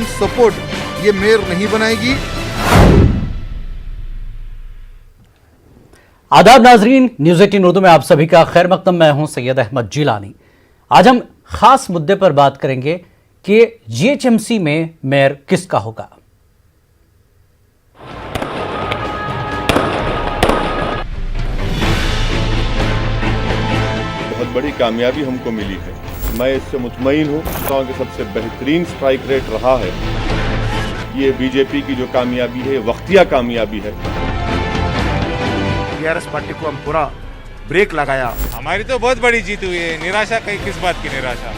MIM support ये mayor नहीं बनाएगी। आदाब नाजरीन, न्यूज़ 18 उर्दू में आप सभी का खैर मकदम। मैं हूं सैयद अहमद जिलानी। आज हम खास मुद्दे पर बात करेंगे कि जीएचएमसी में मेयर किसका होगा। बहुत बड़ी कामयाबी हमको मिली है, मैं इससे मुतमईन हूँ। कि सबसे बेहतरीन स्ट्राइक रेट रहा है। ये बीजेपी की जो कामयाबी है वक्तिया कामयाबी है। टीआरएस पार्टी को हम पूरा ब्रेक लगाया। हमारी तो बहुत बड़ी जीत हुई है। निराशा कहीं किस बात की निराशा।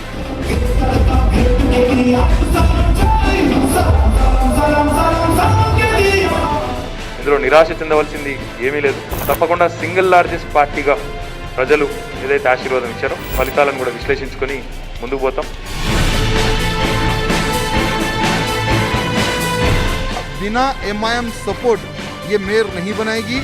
ఇందులో నిరాశ చెందవలసింది ఏమీ లేదు. తప్పకుండా సింగిల్ లార్జెస్ట్ పార్టీగా ప్రజలు ఏదైతే ఆశీర్వాదం ఇచ్చారో ఫలితాలను కూడా విశ్లేషించుకొని ముందుకు పోతాం. बिना एमआईएम सपोर्ट ये मेयर नहीं बनाएगी।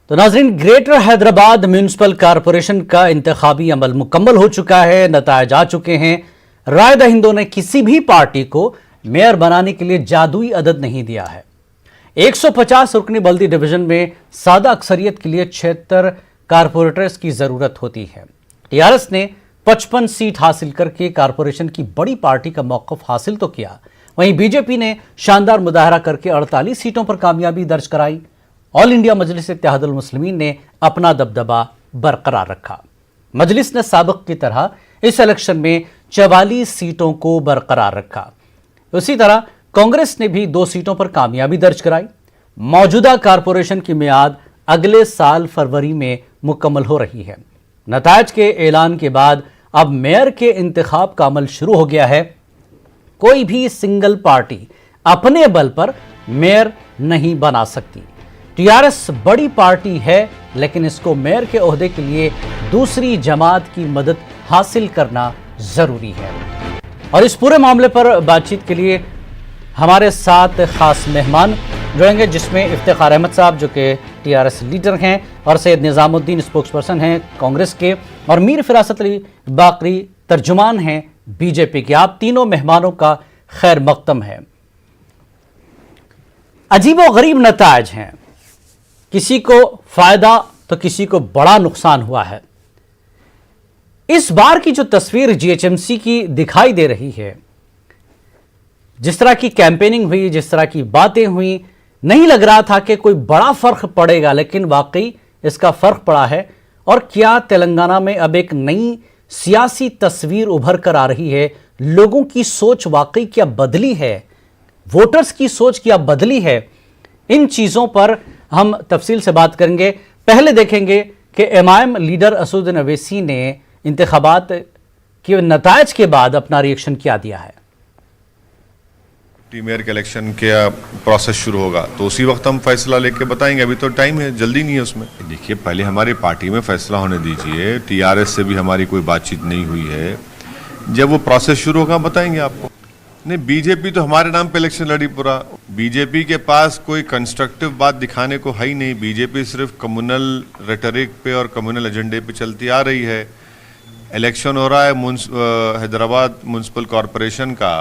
तो नाज़रीन, ग्रेटर हैदराबाद म्यूनिसिपल कॉरपोरेशन का इंतखाबी अमल मुकम्मल हो चुका है, नतायज आ चुके हैं। राय दहिंदों ने किसी भी पार्टी को मेयर बनाने के लिए जादुई अदद नहीं दिया है। 150 रुकनी बल्दी डिवीजन में सादा अक्सरियत के लिए 76 कारपोरेटर्स की जरूरत होती है। टीआरएस ने 55 सीट हासिल करके कारपोरेशन की बड़ी पार्टी का मौक़िफ़ हासिल तो किया, वहीं बीजेपी ने शानदार मुजाहरा करके 48 सीटों पर कामयाबी दर्ज कराई। ऑल इंडिया मजलिस इत्तेहादुल मुस्लिमीन ने अपना दबदबा बरकरार रखा। मजलिस ने साबिक़ की तरह इस इलेक्शन में 44 सीटों को बरकरार रखा। उसी तरह कांग्रेस ने भी 2 सीटों पर कामयाबी दर्ज कराई। मौजूदा कारपोरेशन की मियाद अगले साल फरवरी में मुकम्मल हो रही है। नतायज के ऐलान के बाद अब मेयर के इंतखाब का अमल शुरू हो गया है। कोई भी सिंगल पार्टी अपने बल पर मेयर नहीं बना सकती। टीआरएस बड़ी पार्टी है, लेकिन इसको मेयर के ओहदे के लिए दूसरी जमात की मदद हासिल करना जरूरी है। और इस पूरे मामले पर बातचीत के लिए हमारे साथ खास मेहमान जुड़ेंगे, जिसमें इफ्तिखार अहमद साहब जो कि टीआरएस लीडर हैं और सैयद निज़ामुद्दीन स्पोक्सपर्सन हैं कांग्रेस के, और मीर फिरासत अली बाकरी तर्जुमान हैं बीजेपी के। आप तीनों मेहमानों का खैर मकदम है। अजीब व गरीब नतायज हैं, किसी को फायदा तो किसी को बड़ा नुकसान हुआ है। इस बार की जो तस्वीर जीएचएमसी की दिखाई दे रही है, जिस तरह की कैंपेनिंग हुई, जिस तरह की बातें हुई, नहीं लग रहा था कि कोई बड़ा फर्क पड़ेगा, लेकिन वाकई इसका फर्क पड़ा है। और क्या तेलंगाना में अब एक नई सियासी तस्वीर उभर कर आ रही है। लोगों की सोच वाकई क्या बदली है, वोटर्स की सोच क्या बदली है। इन चीज़ों पर हम तफसील से बात करेंगे। पहले देखेंगे कि एमआईएम लीडर असदुद्दीन अवैसी ने इंतखाबात के नतायज के बाद अपना रिएक्शन क्या दिया है। मेयर के इलेक्शन के प्रोसेस शुरू होगा तो उसी वक्त हम फैसला लेके बताएंगे। अभी तो टाइम है, जल्दी नहीं है उसमें। देखिए, पहले हमारी पार्टी में फैसला होने दीजिए। टीआरएस से भी हमारी कोई बातचीत नहीं हुई है। जब वो प्रोसेस शुरू होगा बताएंगे आपको। नहीं, बीजेपी तो हमारे नाम पे इलेक्शन लड़ी पूरा। बीजेपी के पास कोई कंस्ट्रक्टिव बात दिखाने को है ही नहीं। बीजेपी सिर्फ कम्युनल रेटरिक पे और कम्युनल एजेंडे पे चलती आ रही है। इलेक्शन हो रहा है हैदराबाद म्यूनिसिपल कॉरपोरेशन का,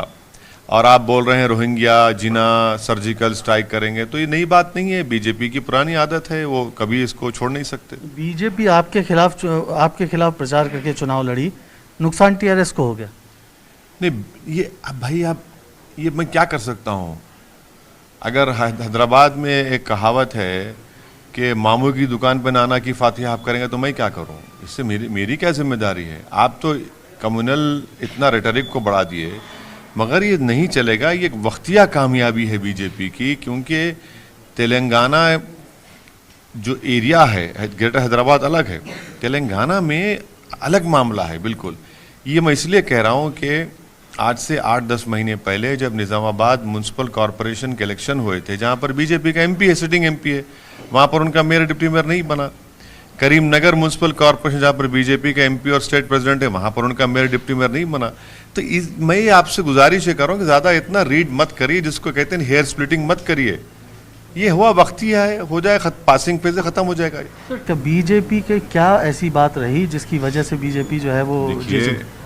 और आप बोल रहे हैं रोहिंग्या, जिना, सर्जिकल स्ट्राइक करेंगे। तो ये नई बात नहीं है, बीजेपी की पुरानी आदत है, वो कभी इसको छोड़ नहीं सकते। बीजेपी आपके खिलाफ प्रचार करके चुनाव लड़ी, नुकसान टीआरएस को हो गया। नहीं, ये भाई आप ये मैं क्या कर सकता हूँ। अगर हैदराबाद में एक कहावत है कि मामू की दुकान पर नाना की फातिहा आप करेंगे, तो मैं क्या करूँ। इससे मेरी क्या जिम्मेदारी है। आप तो कम्युनल इतना रेटरिक को बढ़ा दिए, मगर ये नहीं चलेगा। ये एक वक्तिया कामयाबी है बीजेपी की, क्योंकि तेलंगाना जो एरिया है, ग्रेटर हैदराबाद अलग है, तेलंगाना में अलग मामला है बिल्कुल। ये मैं इसलिए कह रहा हूँ कि आज से 8-10 महीने पहले जब निज़ामाबाद म्यूनिसिपल कॉरपोरेशन के इलेक्शन हुए थे, जहाँ पर बीजेपी का एमपी है, सिटिंग एमपी है, वहाँ पर उनका मेयर डिप्टी मेयर नहीं बना। करीमनगर म्यूनिसिपल कॉरपोरेशन जहाँ पर बीजेपी का एमपी और स्टेट प्रेसिडेंट है, वहाँ पर उनका मेयर डिप्टी मेयर नहीं बना। तो मैं आपसे गुजारिश ये कर रहा हूँ कि ज़्यादा इतना रीड मत करिए, जिसको कहते हैं हेयर स्प्लिटिंग मत करिए। ये हुआ वक्ती है, हो जाए, पासिंग पे से ख़त्म हो जाएगा। तो बीजेपी के क्या ऐसी बात रही जिसकी वजह से बीजेपी जो है वो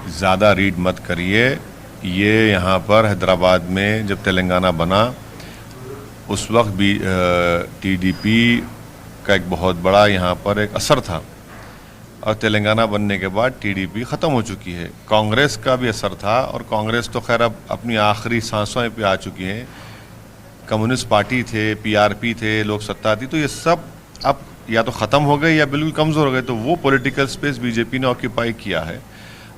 ज़्यादा रीड मत करिए। ये यहाँ पर हैदराबाद में जब तेलंगाना बना उस वक्त भी टीडीपी का एक बहुत बड़ा यहाँ पर एक असर था, और तेलंगाना बनने के बाद टीडीपी ख़त्म हो चुकी है। कांग्रेस का भी असर था, और कांग्रेस तो खैर अब अपनी आखिरी सांसों पे आ चुकी है। कम्युनिस्ट पार्टी थे, पीआरपी थे, लोक सत्ता थी, तो ये सब अब या तो ख़त्म हो गए या बिल्कुल कमज़ोर हो गए। तो वो पॉलिटिकल स्पेस बीजेपी ने ऑक्यूपाई किया है,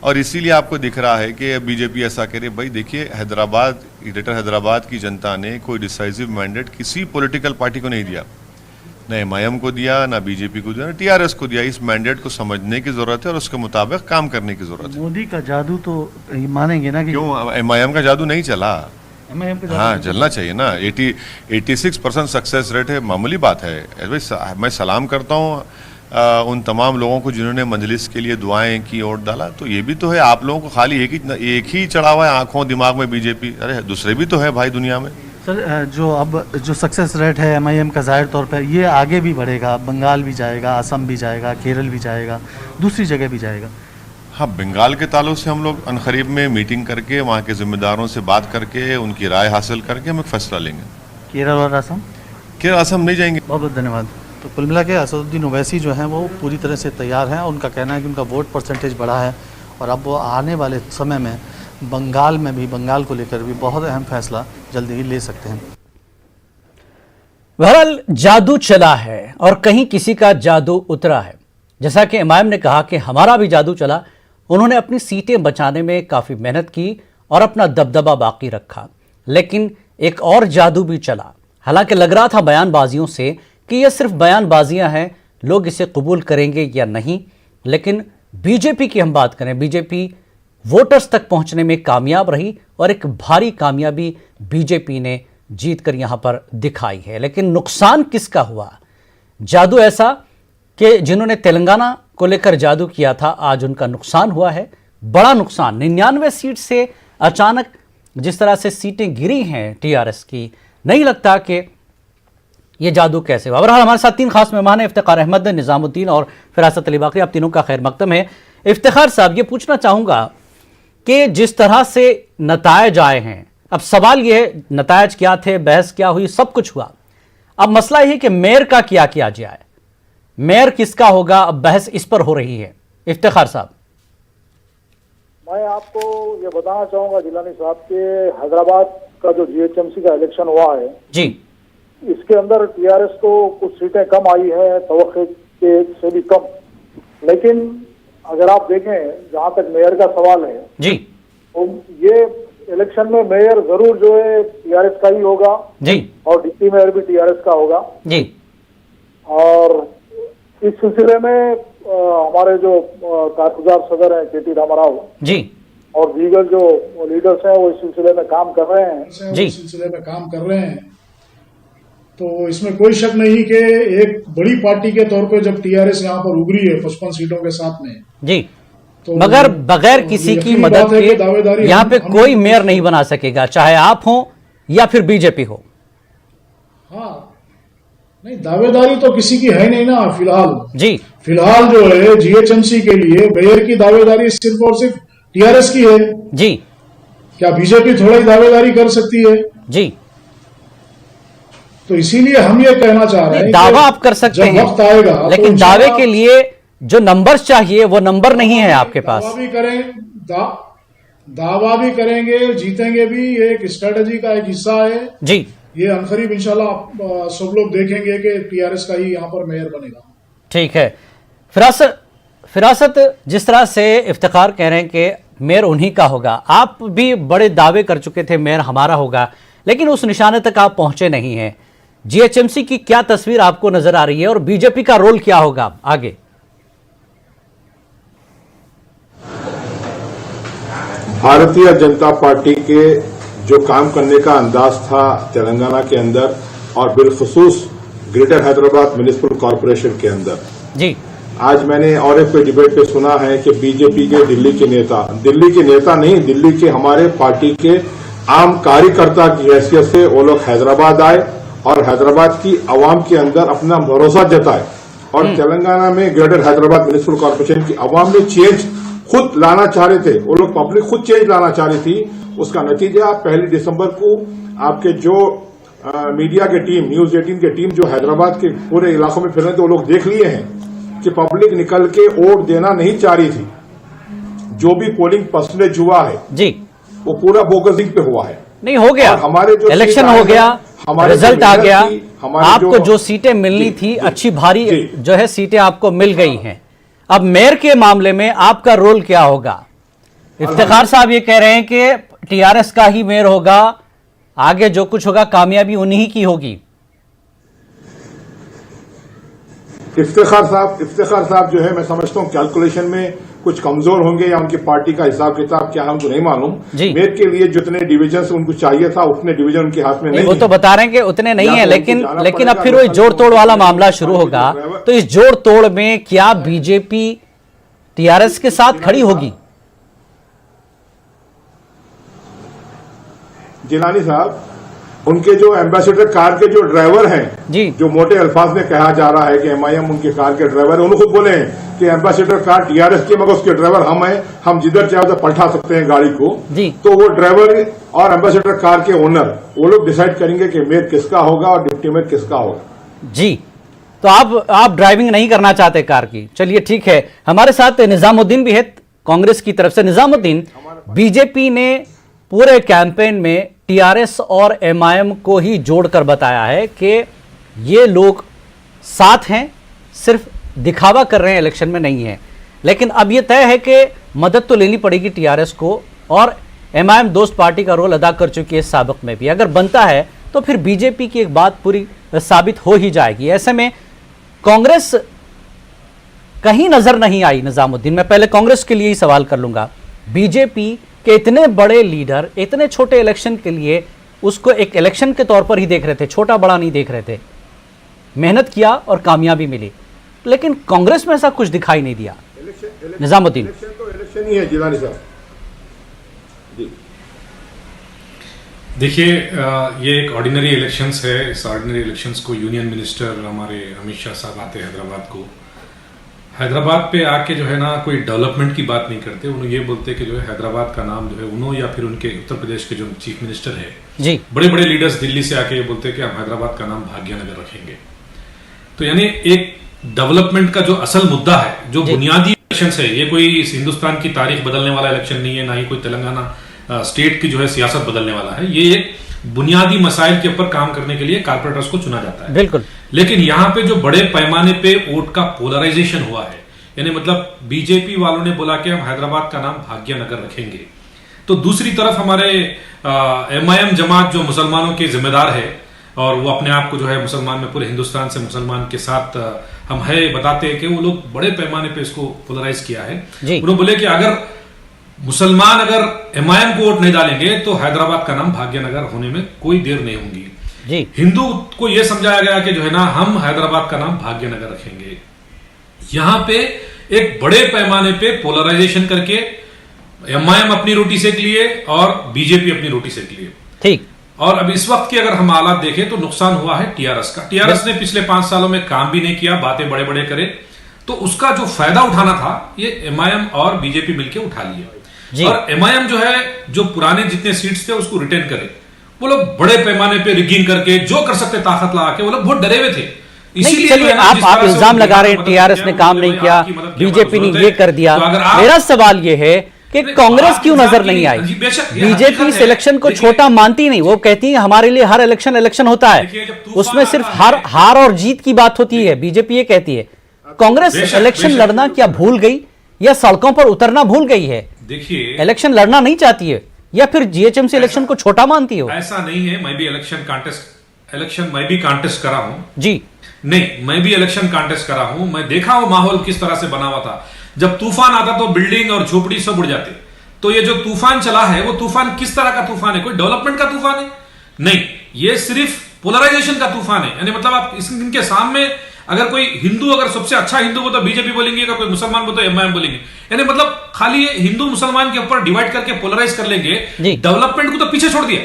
और इसीलिए आपको दिख रहा है कि बीजेपी ऐसा कह रही है। भाई देखिए, हैदराबाद, ग्रेटर हैदराबाद की जनता ने कोई डिसाइसिव मैंडेट किसी पॉलिटिकल पार्टी को नहीं दिया, न एमआईएम को दिया, ना बीजेपी को दिया, ना टीआरएस को दिया। इस मैंडेट को समझने की जरूरत है और उसके मुताबिक काम करने की जरूरत है। मोदी का जादू तो मानेंगे ना कि क्यों एमआईएम का जादू नहीं चला? एमआईएम का हाँ, चलना चाहिए ना। 86% सक्सेस रेट है, मामूली बात है। मैं सलाम करता हूँ उन तमाम लोगों को जिन्होंने मजलिस के लिए दुआएं की, वोट डाला। तो ये भी तो है, आप लोगों को खाली एक ही चढ़ा हुआ है आंखों दिमाग में बीजेपी। अरे दूसरे भी तो है भाई दुनिया में। सर, जो सक्सेस रेट है एमआईएम का, जाहिर तौर पर ये आगे भी बढ़ेगा, बंगाल भी जाएगा, असम भी जाएगा, केरल भी जाएगा, दूसरी जगह भी जाएगा। हाँ, बंगाल के ताल्लुक से हम लोग अनकरीब में मीटिंग करके वहाँ के जिम्मेदारों से बात करके उनकी राय हासिल करके हम एक फैसला लेंगे। केरल और असम? केरल असम नहीं जाएंगे। बहुत बहुत धन्यवाद। तो कुल मिला के असदुद्दीन ओवैसी जो हैं वो पूरी तरह से तैयार हैं। उनका कहना है कि उनका वोट परसेंटेज बढ़ा है, और अब वो आने वाले समय में बंगाल को लेकर भी बहुत अहम फैसला जल्दी ही ले सकते हैं। बहरहाल जादू चला है और कहीं किसी का जादू उतरा है। जैसा कि इमाम ने कहा कि हमारा भी जादू चला, उन्होंने अपनी सीटें बचाने में काफ़ी मेहनत की और अपना दबदबा बाकी रखा, लेकिन एक और जादू भी चला। हालांकि लग रहा था बयानबाजियों से कि यह सिर्फ बयानबाजियां हैं, लोग इसे कबूल करेंगे या नहीं, लेकिन बीजेपी की हम बात करें, बीजेपी वोटर्स तक पहुंचने में कामयाब रही और एक भारी कामयाबी बीजेपी ने जीतकर यहां पर दिखाई है। लेकिन नुकसान किसका हुआ? जादू ऐसा कि जिन्होंने तेलंगाना को लेकर जादू किया था, आज उनका नुकसान हुआ है, बड़ा नुकसान। 99 सीट से अचानक जिस तरह से सीटें गिरी हैं टीआरएस की, नहीं लगता कि ये जादू कैसे हुआ। बहरहाल हमारे साथ 3 खास मेहमान हैं, इफ्तिखार अहमद, निजामुद्दीन और फिरासत अली बाकरी। आप तीनों का खैर मकदम है। इफ्तिखार साहब, ये पूछना चाहूँगा कि जिस तरह से नतायज आए हैं, अब सवाल ये है नतायज क्या थे, बहस क्या हुई, सब कुछ हुआ। अब मसला ये है कि मेयर का क्या किया जाए, मेयर किसका होगा, अब बहस इस पर हो रही है। इफ्तिखार साहब, मैं आपको ये बताना चाहूंगा जिलानी साहब के हैदराबाद का जो जीएचएमसी का इलेक्शन हुआ है जी, इसके अंदर टीआरएस को कुछ सीटें कम आई है, तवक्के के से भी कम। लेकिन अगर आप देखें, जहां तक मेयर का सवाल है जी, तो ये इलेक्शन में मेयर जरूर जो है टीआरएस का ही होगा जी, और डिप्टी मेयर भी टीआरएस का होगा जी। और इस सिलसिले में हमारे जो कारगुजार सदर हैं केटी रामाराव जी, और दीगर जो लीडर्स हैं वो इस सिलसिले में काम कर रहे हैं जी, सिलसिले में काम कर रहे हैं। तो इसमें कोई शक नहीं कि एक बड़ी पार्टी के तौर पे जब टीआरएस यहाँ पर उभरी है 55 सीटों के साथ में जी, तो मगर बगैर किसी की मदद के यहाँ पे कोई मेयर नहीं बना सकेगा, चाहे आप हो या फिर बीजेपी हो। हाँ, नहीं, दावेदारी तो किसी की है नहीं ना फिलहाल जी, फिलहाल जो है जीएचएमसी के लिए मेयर की दावेदारी सिर्फ और सिर्फ टीआरएस की है जी। क्या बीजेपी थोड़ा ही दावेदारी कर सकती है? जी, तो इसीलिए हम ये कहना चाह रहे हैं दावा आप कर सकते जब हैं, वक्त आएगा लेकिन तो दावे के लिए जो नंबर्स चाहिए वो नंबर नहीं है आपके पास। दावा भी करें, दावा भी करेंगे, जीतेंगे भी, ये एक स्ट्रेटजी का एक हिस्सा है जी। ये अनकरीब इंशाल्लाह सब लोग देखेंगे कि टीआरएस का ही यहाँ पर मेयर बनेगा। ठीक है। फिरासत, जिस तरह से इफ्तिखार कह रहे हैं कि मेयर उन्हीं का होगा, आप भी बड़े दावे कर चुके थे मेयर हमारा होगा, लेकिन उस निशाने तक आप पहुंचे नहीं हैं। जीएचएमसी की क्या तस्वीर आपको नजर आ रही है और बीजेपी का रोल क्या होगा आगे? भारतीय जनता पार्टी के जो काम करने का अंदाज था तेलंगाना के अंदर और बिलखुसूस ग्रेटर हैदराबाद म्युनिसिपल कॉरपोरेशन के अंदर जी, आज मैंने और एक डिबेट पे सुना है कि बीजेपी के दिल्ली के नेता नहीं, दिल्ली के हमारे पार्टी के आम कार्यकर्ता की हैसियत से वो लोग हैदराबाद आए और हैदराबाद की आवाम के अंदर अपना भरोसा जताए और तेलंगाना में ग्रेटर हैदराबाद म्युनिसिपल कॉरपोरेशन की आवाम ने चेंज खुद लाना चाह रहे थे, वो लोग पब्लिक खुद चेंज लाना चाह रही थी। उसका नतीजा 1 दिसंबर को आपके जो मीडिया की टीम, न्यूज 18 की टीम जो हैदराबाद के पूरे इलाकों में फिर रहे थे, वो लोग देख लिए हैं कि पब्लिक निकल के वोट देना नहीं चाह रही थी। जो भी पोलिंग परसेंटेज हुआ है जी, वो पूरा बोगसिंग पे हुआ है। नहीं हो गया, हमारे जो इलेक्शन हो गया, रिजल्ट आ गया, आपको जो सीटें मिलनी थी अच्छी भारी जो है सीटें आपको मिल गई हैं। अब मेयर के मामले में आपका रोल क्या होगा? इफ्तिखार साहब ये कह रहे हैं कि टीआरएस का ही मेयर होगा, आगे जो कुछ होगा कामयाबी उन्हीं की होगी। इफ्तिखार साहब जो है, मैं समझता हूं कैलकुलेशन में कुछ कमजोर होंगे या उनकी पार्टी का हिसाब किताब क्या है उनको नहीं मालूम। मेयर के लिए जितने डिवीजन उनको चाहिए था उतने डिवीजन उनके हाथ में नहीं। वो तो बता रहे हैं कि उतने नहीं है, लेकिन अब फिर वही जोड़ तोड़ वाला मामला शुरू होगा। तो इस जोड़ तोड़ में क्या बीजेपी टीआरएस के साथ खड़ी होगी? जिलानी साहब, उनके जो एम्बेसडर कार के जो ड्राइवर हैं जी, जो मोटे अल्फाज में कहा जा रहा है कि एमआईएम उनके कार के ड्राइवर है, उन्होंने खुद बोले हैं कि एम्बेसडर कार टीआरएस की, मगर उसके ड्राइवर हम हैं, हम जिधर चाहे उधर पलटा सकते हैं गाड़ी को जी। तो वो ड्राइवर और एम्बेसडर कार के ओनर वो लोग डिसाइड करेंगे कि मेयर किसका होगा और डिप्टी मेयर किसका होगा। जी, तो आप ड्राइविंग नहीं करना चाहते कार की, चलिए ठीक है। हमारे साथ निजामुद्दीन भी है कांग्रेस की तरफ से। निजामुद्दीन, बीजेपी ने पूरे कैंपेन में टीआरएस और एमआईएम को ही जोड़कर बताया है कि ये लोग साथ हैं, सिर्फ दिखावा कर रहे हैं, इलेक्शन में नहीं है। लेकिन अब ये तय है कि मदद तो लेनी पड़ेगी टीआरएस को, और एमआईएम दोस्त पार्टी का रोल अदा कर चुकी है साबिक में भी। अगर बनता है तो फिर बीजेपी की एक बात पूरी साबित हो ही जाएगी। ऐसे में कांग्रेस कहीं नजर नहीं आई। निजामुद्दीन, मैं पहले कांग्रेस के लिए ही सवाल कर लूंगा। बीजेपी के इतने बड़े लीडर इतने छोटे इलेक्शन के लिए उसको एक इलेक्शन के तौर पर ही देख रहे थे, छोटा बड़ा नहीं देख रहे थे। मेहनत किया और कामयाबी मिली, लेकिन कांग्रेस में ऐसा कुछ दिखाई नहीं दिया। निजामुद्दीन, तो इलेक्शन ही है जिलानी साहब। देखिए, ये एक ऑर्डिनरी इलेक्शंस है। इस ऑर्डिनरी इलेक्शंस को यूनियन मिनिस्टर हमारे अमित शाह साहब आते हैं हैदराबाद को। हैदराबाद पे आके जो है ना कोई डेवलपमेंट की बात नहीं करते। उन्होंने ये बोलते कि जो है हैदराबाद का नाम जो है उन्होंने या फिर उनके उत्तर प्रदेश के जो चीफ मिनिस्टर है जी, बड़े बड़े लीडर्स दिल्ली से आके ये बोलते हैं कि हम हैदराबाद का नाम भाग्यनगर रखेंगे। तो यानी एक डेवलपमेंट का जो असल मुद्दा है, जो बुनियादी इलेक्शन है, ये कोई हिंदुस्तान की तारीख बदलने वाला इलेक्शन नहीं है, ना ही कोई तेलंगाना स्टेट की जो है सियासत बदलने वाला है। ये एक बुनियादी मसाइल के ऊपर काम करने के लिए कारपोरेटर्स को चुना जाता है। बिल्कुल। लेकिन यहां पे जो बड़े पैमाने पे वोट का पोलराइजेशन हुआ है, यानी मतलब बीजेपी वालों ने बोला कि हम हैदराबाद का नाम भाग्यनगर रखेंगे, तो दूसरी तरफ हमारे एमआईएम जमात जो मुसलमानों के जिम्मेदार है और वो अपने आप को जो है मुसलमान में पूरे हिंदुस्तान से मुसलमान के साथ हम है बताते हैं कि वो लोग बड़े पैमाने पे इसको पोलराइज किया है। उन्होंने बोले कि अगर मुसलमान अगर एमआईएम को वोट नहीं डालेंगे तो हैदराबाद का नाम भाग्यनगर होने में कोई देर नहीं होगी। हिंदू को यह समझाया गया कि जो है ना हम हैदराबाद का नाम भाग्यनगर रखेंगे। यहां पे एक बड़े पैमाने पे पोलराइजेशन करके एमआईएम अपनी रोटी सेक लिए और बीजेपी अपनी रोटी सेक लिए। ठीक। और अब इस वक्त की अगर हम हालात देखें तो नुकसान हुआ है टीआरएस का। टीआरएस ने पिछले 5 सालों में काम भी नहीं किया, बातें बड़े बड़े करे, तो उसका जो फायदा उठाना था ये एमआईएम और बीजेपी मिलकर उठा लिया। और एमआईएम जो है जो पुराने जितने सीट्स थे उसको रिटेन करे। वो लोग बड़े पैमाने पे रिगिंग करके जो कर सकते ताकत लगा के, वो लोग बहुत डरे हुए थे। इसीलिए आप इल्जाम लगा रहे हैं टीआरएस ने काम नहीं किया, बीजेपी ने ये कर दिया। मेरा सवाल ये है कि कांग्रेस क्यों नजर नहीं आई? बीजेपी इस इलेक्शन को छोटा मानती नहीं, वो कहती है हमारे लिए हर इलेक्शन होता है, उसमें सिर्फ हार और जीत की बात होती है, बीजेपी ये कहती है। कांग्रेस इलेक्शन लड़ना क्या भूल गई या सड़कों पर उतरना भूल गई है? देखिए, इलेक्शन लड़ना नहीं चाहती है या फिर जीएचएमसी इलेक्शन को छोटा मानती हो? ऐसा नहीं है। मैं भी मैं भी कॉन्टेस्ट करा हूं जी। नहीं, मैं भी इलेक्शन कॉन्टेस्ट करा हूं। मैं देखा वो माहौल किस तरह से बना हुआ था। जब तूफान आता तो बिल्डिंग और झोपड़ी सब उड़ जाते। तो ये जो तूफान चला है वो तूफान किस तरह का तूफान है? कोई डेवलपमेंट का तूफान है? नहीं, ये सिर्फ पोलराइजेशन का तूफान है। यानी मतलब आप इनके सामने अगर कोई हिंदू अगर सबसे अच्छा हिंदू हो तो बीजेपी बोलेंगे, अगर कोई मुसलमान हो तो एमआईएम बोलेंगे। यानी मतलब खाली ये हिंदू मुसलमान के ऊपर डिवाइड करके पोलराइज कर लेंगे, डेवलपमेंट को तो पीछे छोड़ दिया।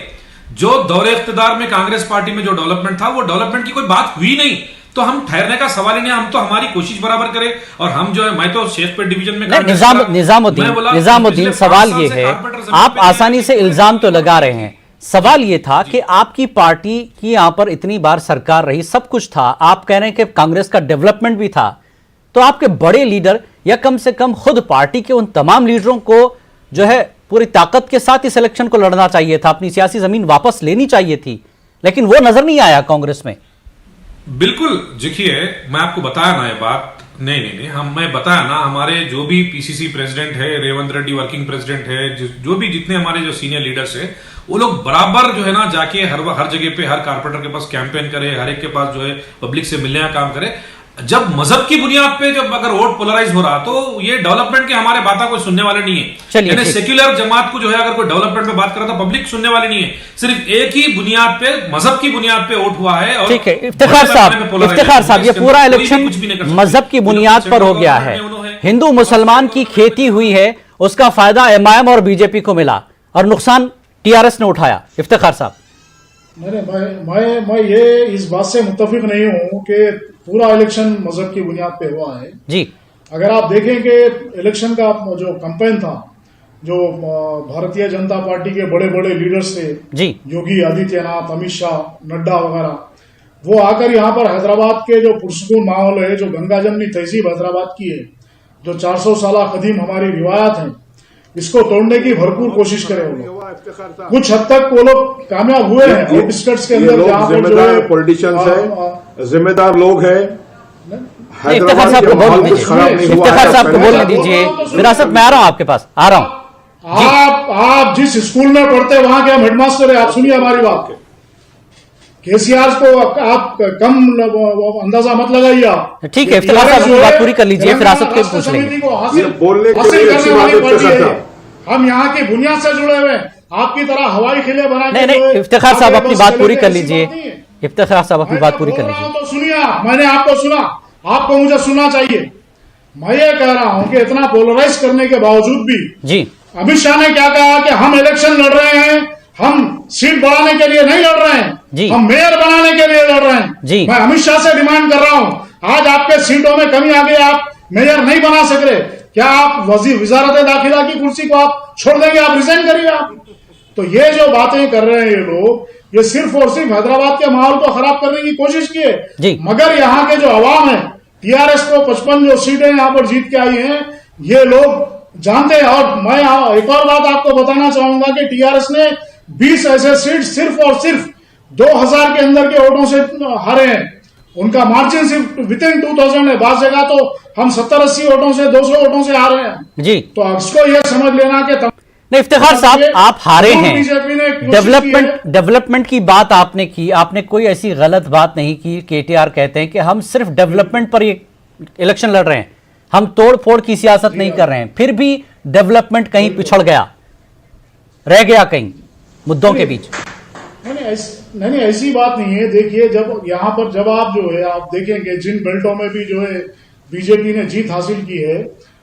जो दौरे इख्तिदार में कांग्रेस पार्टी में जो डेवलपमेंट था वो डेवलपमेंट की कोई बात हुई नहीं। तो हम ठहरने का सवाल ही नहीं, हम तो हमारी कोशिश बराबर करें। और हम जो है, मैं तो शेखपेट डिवीजन में निजामुद्दीन सवाल ये है, आप आसानी से इल्जाम तो लगा रहे हैं, सवाल ये था कि आपकी पार्टी की यहां पर इतनी बार सरकार रही, सब कुछ था, आप कह रहे हैं कि कांग्रेस का डेवलपमेंट भी था, तो आपके बड़े लीडर या कम से कम खुद पार्टी के उन तमाम लीडरों को जो है पूरी ताकत के साथ इस इलेक्शन को लड़ना चाहिए था, अपनी सियासी जमीन वापस लेनी चाहिए थी, लेकिन वो नजर नहीं आया कांग्रेस में। बिल्कुल, देखिए मैं आपको बताया ना ये बात, नहीं मैं बताया ना, हमारे जो भी पीसीसी प्रेसिडेंट है, रेवंत रेड्डी वर्किंग प्रेसिडेंट है, जो भी जितने हमारे जो सीनियर लीडर्स है, वो लोग बराबर जो है ना जाके हर जगह पे हर कारपोरेटर के पास कैंपेन करे, हर एक के पास जो है पब्लिक से मिलने का काम करे। जब मजहब की बुनियाद पे जब अगर वोट पोलराइज हो रहा, तो ये डेवलपमेंट के हमारे बातें कोई सुनने वाले नहीं है। यानी सेक्युलर जमात को जो है अगर कोई डेवलपमेंट पे बात कर रहा, तो पब्लिक सुनने वाली नहीं है, सिर्फ एक ही बुनियाद पे, मजहब की बुनियाद पे वोट हुआ है। और ठीक है, इफ्तिखार साहब, ये पूरा इलेक्शन मजहब की बुनियाद पर हो गया है, हिंदू मुसलमान की खेती हुई है, उसका फायदा एमआईएम और बीजेपी को मिला और नुकसान टीआरएस ने उठाया। इफ्तिखार साहब, मैं ये इस बात से मुत्तफिक नहीं हूं कि पूरा इलेक्शन मजहब की बुनियाद पे हुआ है जी। अगर आप देखें कि इलेक्शन का जो कैंपेन था, जो भारतीय जनता पार्टी के बड़े बड़े लीडर्स थे जी, योगी आदित्यनाथ, अमित शाह, नड्डा वगैरह, वो आकर यहाँ पर हैदराबाद के जो पुरसकून माहौल है, जो गंगा जमनी तहजीब हैदराबाड की है, जो 400 साल कदीम हमारी रिवायत है, इसको तोड़ने की भरपूर कोशिश करे वो लोग। कुछ हद तक वो लोग कामयाब हुए हैं आउटस्कर्ट्स के अंदर, जहाँ पर जो है पॉलिटिशियंस है, जिम्मेदार लोग हैं। इफ्तिखार साहब को बोलने दीजिए, विरासत में आ रहा हूं, आपके पास आ रहा हूं। आप जिस स्कूल में पढ़ते हैं वहां के हम हेडमास्टर है, आप सुनिए हमारी बात। केसीआर को आप कम अंदाजा मत लगाइए आप। ठीक है, इफ्तिखार साहब अपनी बात पूरी कर लीजिए, फिरासत के पूछ लेंगे। बोलने के लिए हम यहाँ की बुनियाद से जुड़े हुए हैं, आपकी तरह हवाई किले बना के। नहीं, इफ्तिखार साहब अपनी बात पूरी कर लीजिए, इफ्तिखार साहब अपनी बात पूरी कर लीजिए। तो सुनिए, मैंने आपको सुना, आपको मुझे सुनना चाहिए। मैं ये कह रहा हूं कि इतना पोलराइज करने के बावजूद भी जी, अमित शाह ने क्या कहा कि हम इलेक्शन लड़ रहे हैं, हम सीट बढ़ाने के लिए नहीं लड़ रहे हैं, हम मेयर बनाने के लिए लड़ रहे हैं जी। मैं अमित शाह से डिमांड कर रहा हूं, आज आपके सीटों में कमी आ गई, आप मेयर नहीं बना सक रहे, क्या आप वजीरत दाखिला की कुर्सी को आप छोड़ देंगे, आप रिजाइन करिए आप। तो ये जो बातें कर रहे हैं ये लोग, ये सिर्फ और सिर्फ हैदराबाद के माहौल को खराब करने की कोशिश की है। मगर यहाँ के जो अवाम है, टीआरएस को 55 जो सीटें यहाँ पर जीत के आई हैं, ये लोग जानते हैं। और मैं एक और बात आपको बताना चाहूंगा कि टीआरएस ने 20 ऐसे सीट सिर्फ और सिर्फ 2000 के अंदर के वोटों से हारे हैं। उनका मार्जिन सिर्फ विदिन 2000 है, बात जगह तो हम 70-80 वोटों से, 200 वोटों से हारे हैं जी। तो इसको यह समझ लेना कि नहीं, इफ्तिखार साहब आप हारे हैं, डेवलपमेंट की बात आपने की, आपने कोई ऐसी गलत बात नहीं की। केटीआर कहते हैं कि हम सिर्फ डेवलपमेंट पर ये इलेक्शन लड़ रहे हैं, हम तोड़ फोड़ की सियासत नहीं कर रहे हैं, फिर भी डेवलपमेंट कहीं पिछड़ गया, रह गया कहीं मुद्दों के बीच। नहीं, ऐसी बात नहीं है। देखिए, जब यहाँ पर जब आप जो है आप देखेंगे जिन बेल्टों में भी जो है बीजेपी ने जीत हासिल की है,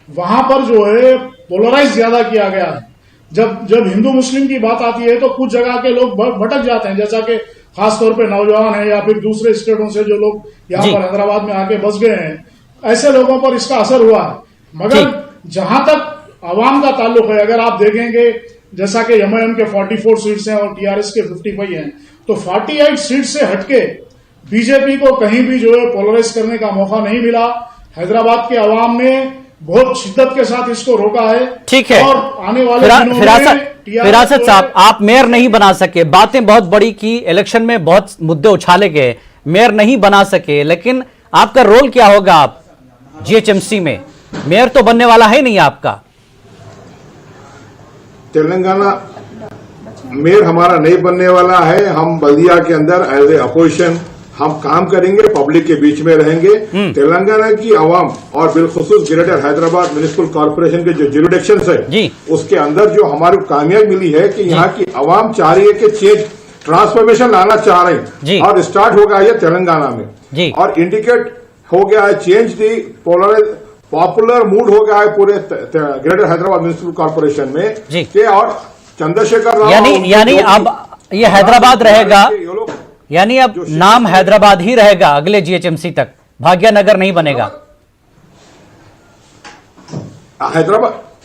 वहां पर जो है पोलराइज ज्यादा किया गया है। जब हिंदू मुस्लिम की बात आती है तो कुछ जगह के लोग भटक जाते हैं, जैसा कि खासतौर पे नौजवान है या फिर दूसरे स्टेटों से जो लोग यहाँ पर हैदराबाद में आके बस गए हैं, ऐसे लोगों पर इसका असर हुआ है। मगर जहां तक अवाम का ताल्लुक है, अगर आप देखेंगे जैसा कि एमआईएम के 44 सीट्स हैं और टीआरएस के 55 हैं, तो 48 सीट से हटके बीजेपी को कहीं भी जो है पोलराइज करने का मौका नहीं मिला। हैदराबाद के अवाम ने बहुत शिद्दत के साथ इसको रोका है। ठीक है, और आने वाले फिरासत साहब, आप मेयर नहीं बना सके, बातें बहुत बड़ी की, इलेक्शन में बहुत मुद्दे उछाले गए, मेयर नहीं बना सके, लेकिन आपका रोल क्या होगा? आप जीएचएमसी में मेयर तो बनने वाला है नहीं आपका। तेलंगाना मेयर हमारा नहीं बनने वाला है। हम बल्दिया के अंदर एज ए अपोजिशन हम काम करेंगे, पब्लिक के बीच में रहेंगे। तेलंगाना की आवाम और बिलखुसूस ग्रेटर हैदराबाद म्युनिसिपल कॉर्पोरेशन के जो ज्यूरिडिक्शंस है, उसके अंदर जो हमारी कामयाबी मिली है कि यहाँ की आवाम चाह रही है कि चेंज ट्रांसफॉर्मेशन लाना चाह रहे हैं, और स्टार्ट हो गया है तेलंगाना में, और इंडिकेट हो गया है चेंज दी पॉपुलर मूड हो गया है पूरे ग्रेटर हैदराबाद म्युनिसिपल कॉर्पोरेशन में। और चंद्रशेखर राव यानी अब ये हैदराबाद रहेगा, यानी अब नाम हैदराबाद ही रहेगा अगले जीएचएमसी तक, भाग्यनगर नहीं बनेगा।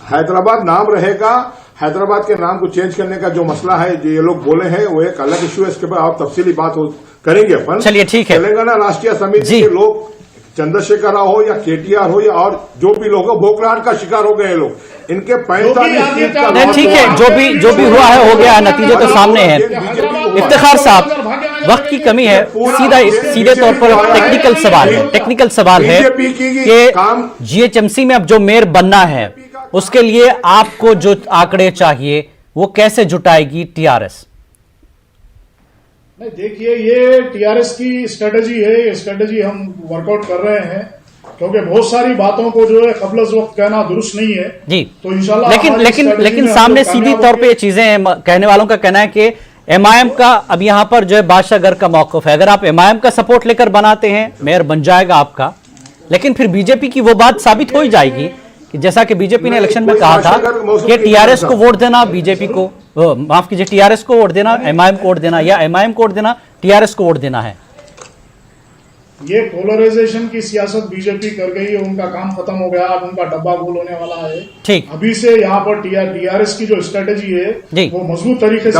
हैदराबाद नाम रहेगा। हैदराबाद के नाम को चेंज करने का जो मसला है, जो ये लोग बोले हैं, वो एक अलग इश्यू है। इसके बाद आप तफसीली बात करेंगे अपन। चलिए ठीक है। तेलंगाना राष्ट्रीय समिति के लोग, चंद्रशेखर राव हो या केटीआर हो या और जो भी लोग हो, भोकलाहट का शिकार हो गए लोग। इनके 45 सीट का नहीं, ठीक है, जो भी हुआ है हो गया, नतीजे तो सामने हैं। इफ्तिखार साहब, वक्त की कमी है, सीधे तौर पर टेक्निकल सवाल है कि जीएचएमसी में अब जो मेयर बनना है उसके लिए आपको जो आंकड़े चाहिए वो कैसे जुटाएगी टीआरएस? नहीं, देखिए, ये टीआरएस की स्ट्रेटेजी है। ये स्ट्रेटेजी हम वर्कआउट कर रहे हैं, क्योंकि बहुत सारी बातों को जो है कबल वक्त कहना दुरुस्त नहीं है जी। तो इंशाल्लाह लेकिन सामने सीधी तौर पे ये चीजें, कहने वालों का कहना है कि एमआईएम का अब यहां पर जो है बादशाहगढ़ का मौकफ है। अगर आप एमआईएम का सपोर्ट लेकर बनाते हैं, मेयर बन जाएगा आपका, लेकिन फिर बीजेपी की वो बात साबित हो ही जाएगी कि जैसा कि बीजेपी ने इलेक्शन में कहा था कि टीआरएस को वोट देना, बीजेपी को माफ कीजिए, टीआरएस को वोट देना, एमआईएम को वोट देना, या एमआईएम को वोट देना, टीआरएस को वोट देना है। ये पोलराइजेशन की सियासत बीजेपी कर गई है, उनका काम खत्म हो गया, अब उनका डब्बा गोल होने वाला है। ठीक, अभी से यहाँ पर टीआरएस की जो स्ट्रेटेजी है वो मजबूत तरीके से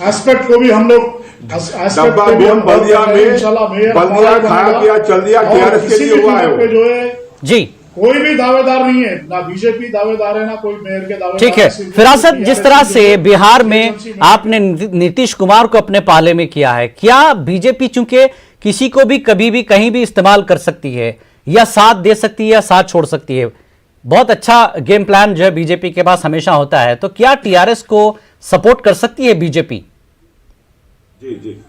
एस्पेक्ट को भी हम लोग जो है जी, कोई भी दावेदार नहीं है, ना बीजेपी दावेदार है, ना कोई मेयर के दावेदार। ठीक है, फिरासत, जिस तरह से बिहार में आपने नीतीश कुमार को अपने पाले में किया है, क्या बीजेपी चूंकि किसी को भी कभी भी कहीं भी इस्तेमाल कर सकती है, या साथ दे सकती है या साथ छोड़ सकती है, बहुत अच्छा गेम प्लान जो है बीजेपी के पास हमेशा होता है, तो क्या टीआरएस को सपोर्ट कर सकती है बीजेपी? जी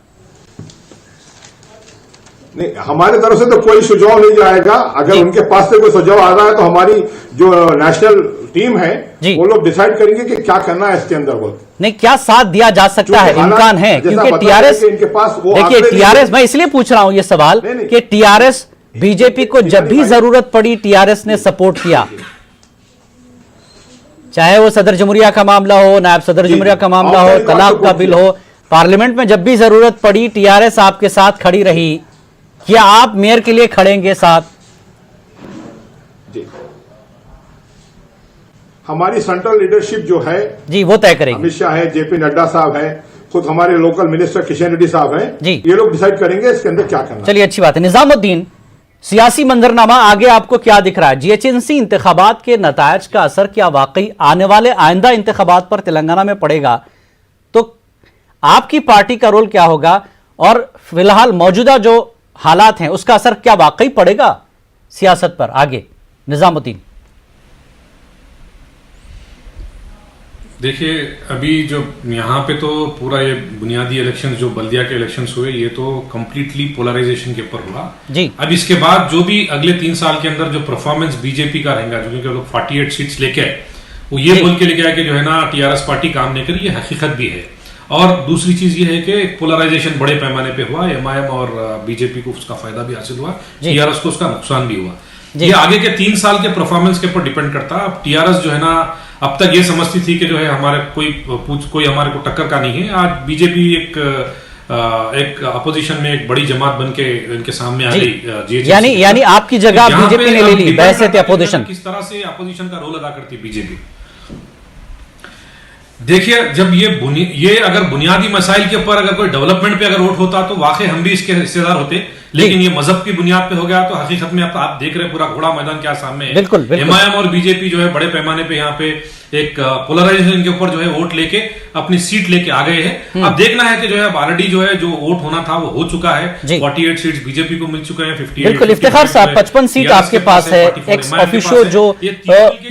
नहीं, हमारे तरफ से तो कोई सुझाव नहीं जाएगा। अगर उनके पास से कोई सुझाव आ रहा है तो हमारी जो नेशनल टीम है वो लोग डिसाइड करेंगे कि क्या करना है इसके अंदर। वो नहीं, क्या साथ दिया जा सकता है, इम्कान है, क्योंकि टीआरएस, देखिए टीआरएस, मैं इसलिए पूछ रहा हूं ये सवाल कि टीआरएस बीजेपी को जब भी जरूरत पड़ी टीआरएस ने सपोर्ट किया, चाहे वो सदर जमुहरिया का मामला हो, नायब सदर जमुहरिया का मामला हो, तलाक का बिल हो, पार्लियामेंट में जब भी जरूरत पड़ी टीआरएस आपके साथ खड़ी रही। क्या आप मेयर के लिए खड़ेंगे साथ? जी, हमारी सेंट्रल लीडरशिप जो है जी वो तय करेगी। अमित शाह है, जेपी नड्डा साहब है, खुद हमारे लोकल मिनिस्टर किशन रेड्डी साहब हैं जी, ये लोग डिसाइड करेंगे इसके अंदर क्या करना। चलिए, अच्छी बात है। निजामुद्दीन, सियासी मंजरनामा आगे आपको क्या दिख रहा है? जीएचएमसी इंतखाबात के नतायज का असर क्या वाकई आने वाले आइंदा इंतखाबात पर तेलंगाना में पड़ेगा? तो आपकी पार्टी का रोल क्या होगा, और फिलहाल मौजूदा जो हालात हैं उसका असर क्या वाकई पड़ेगा सियासत पर आगे? निजामुद्दीन, देखिए, अभी जो यहाँ पे तो पूरा ये बुनियादी इलेक्शन जो बल्दिया के इलेक्शंस हुए, ये तो कंप्लीटली पोलराइजेशन के ऊपर हुआ जी। अब इसके बाद जो भी अगले 3 साल के अंदर जो परफॉर्मेंस बीजेपी का रहेगा, जो कि लोग 48 सीट्स लेके आए, वो ये बोल के लेके आए कि जो है ना टीआरएस पार्टी काम नहीं करी, ये हकीकत भी है। और दूसरी चीज ये है कि पोलराइजेशन बड़े पैमाने पे हुआ, एमआईएम और बीजेपी को उसका फायदा भी हासिल हुआ, टीआरएस को उसका नुकसान भी हुआ। ये आगे के 3 साल के परफॉर्मेंस के ऊपर डिपेंड करता है। अब टीआरएस जो है ना, अब तक ये समझती थी कि जो है हमारे कोई हमारे को टक्कर का नहीं है। आज बीजेपी एक अपोजिशन में एक बड़ी जमात बन के इनके सामने आ गई। यानी आपकी जगह बीजेपी ने ले ली, वैसे थे अपोजिशन। किस तरह से अपोजिशन का रोल अदा करती है बीजेपी? देखिए, जब ये अगर बुनियादी मसाइल के ऊपर अगर कोई डेवलपमेंट पे अगर वोट होता तो वाकई हम भी इसके हिस्सेदार होते, लेकिन ये मजहब की बुनियाद पे हो गया तो हकीकत में आप देख रहे हैं पूरा घोड़ा मैदान क्या सामने है। बिल्कुल, एमआईएम और बीजेपी जो है बड़े पैमाने पे यहाँ पे एक पोलराइजेशन के ऊपर जो है वोट लेके अपनी सीट लेके आ गए हैं। अब देखना है कि जो है ऑलरेडी जो है जो वोट होना था वो हो चुका है। 48 सीट्स बीजेपी को मिल चुके हैं। 58 बिल्कुल, इफ्तिखार साहब 55 सीट आपके पास है। एक्स ऑफिशियो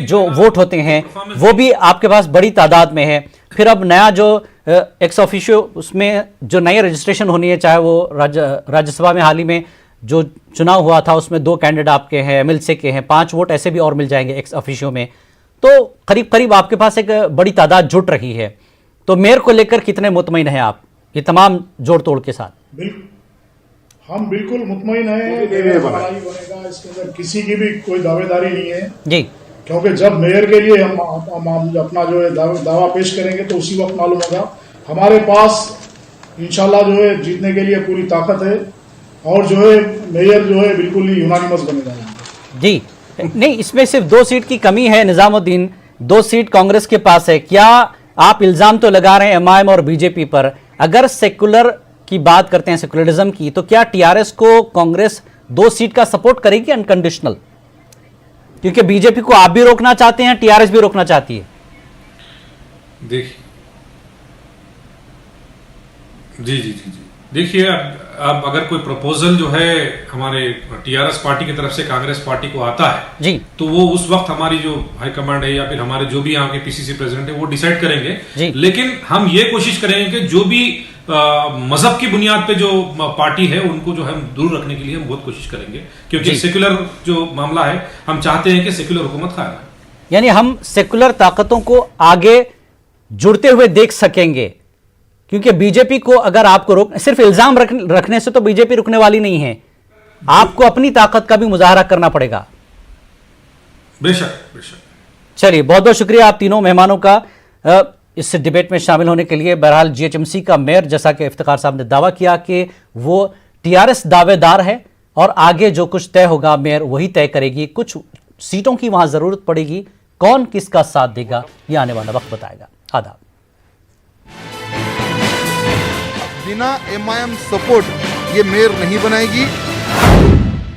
जो वोट होते हैं वो भी आपके पास बड़ी तादाद में है। फिर अब नया जो एक्स ऑफिशियो, उसमें जो नई रजिस्ट्रेशन होनी है, चाहे वो राज्यसभा में हाल ही में जो चुनाव हुआ था उसमें 2 कैंडिडेट आपके हैं, एमएलसी के हैं, 5 वोट ऐसे भी और मिल जाएंगे एक्स ऑफिशियो में। तो करीब करीब आपके पास एक बड़ी तादाद जुट रही है। तो मेयर को लेकर कितने मुतमईन हैं आप, ये तमाम जोड़ तोड़ के साथ? हम बिल्कुल मुतमईन हैं, बनेगा, इसके अंदर किसी की भी कोई दावेदारी नहीं है जी। क्योंकि जब मेयर के लिए हम अपना जो है दावा पेश करेंगे तो उसी वक्त मालूम होगा। हमारे पास इंशाल्लाह जो है जीतने के लिए पूरी ताकत है और जो है मेयर जो है बिल्कुल ही यूनानिमस बनेगा यहाँ पे। जी नहीं, इसमें सिर्फ 2 सीट की कमी है निजामुद्दीन, 2 सीट कांग्रेस के पास है। क्या आप इल्जाम तो लगा रहे हैं एमआईएम और बीजेपी पर, अगर सेकुलर की बात करते हैं, सेकुलरिज्म की, तो क्या टीआरएस को कांग्रेस 2 सीट का सपोर्ट करेगी अनकंडीशनल? क्योंकि बीजेपी को आप भी रोकना चाहते हैं, टीआरएस भी रोकना चाहती है। देखिए देखिए, अब अगर कोई प्रपोजल जो है हमारे टीआरएस पार्टी की तरफ से कांग्रेस पार्टी को आता है जी, तो वो उस वक्त हमारी जो हाईकमांड है या फिर हमारे जो भी यहाँ के पीसीसी प्रेसिडेंट है वो डिसाइड करेंगे जी। लेकिन हम ये कोशिश करेंगे कि जो भी मजहब की बुनियाद पे जो पार्टी है उनको जो हम दूर रखने के लिए हम बहुत कोशिश करेंगे, क्योंकि सेक्युलर जो मामला है हम चाहते हैं कि सेक्युलर हुकूमत कायम रहे। यानी हम सेकुलर ताकतों को आगे जुड़ते हुए देख सकेंगे, क्योंकि बीजेपी को अगर आपको सिर्फ इल्जाम रखने से तो बीजेपी रुकने वाली नहीं है, आपको अपनी ताकत का भी मुजाहरा करना पड़ेगा। बेशक। चलिए, बहुत बहुत शुक्रिया आप तीनों मेहमानों का इस डिबेट में शामिल होने के लिए। बहरहाल जीएचएमसी का मेयर, जैसा कि इफ्तिखार साहब ने दावा किया कि वो टीआरएस दावेदार है और आगे जो कुछ तय होगा मेयर वही तय करेगी। कुछ सीटों की वहां जरूरत पड़ेगी, कौन किसका साथ देगा ये आने वाला वक्त बताएगा। आदाब। बिना एमआईएम सपोर्ट ये मेयर नहीं बनाएगी।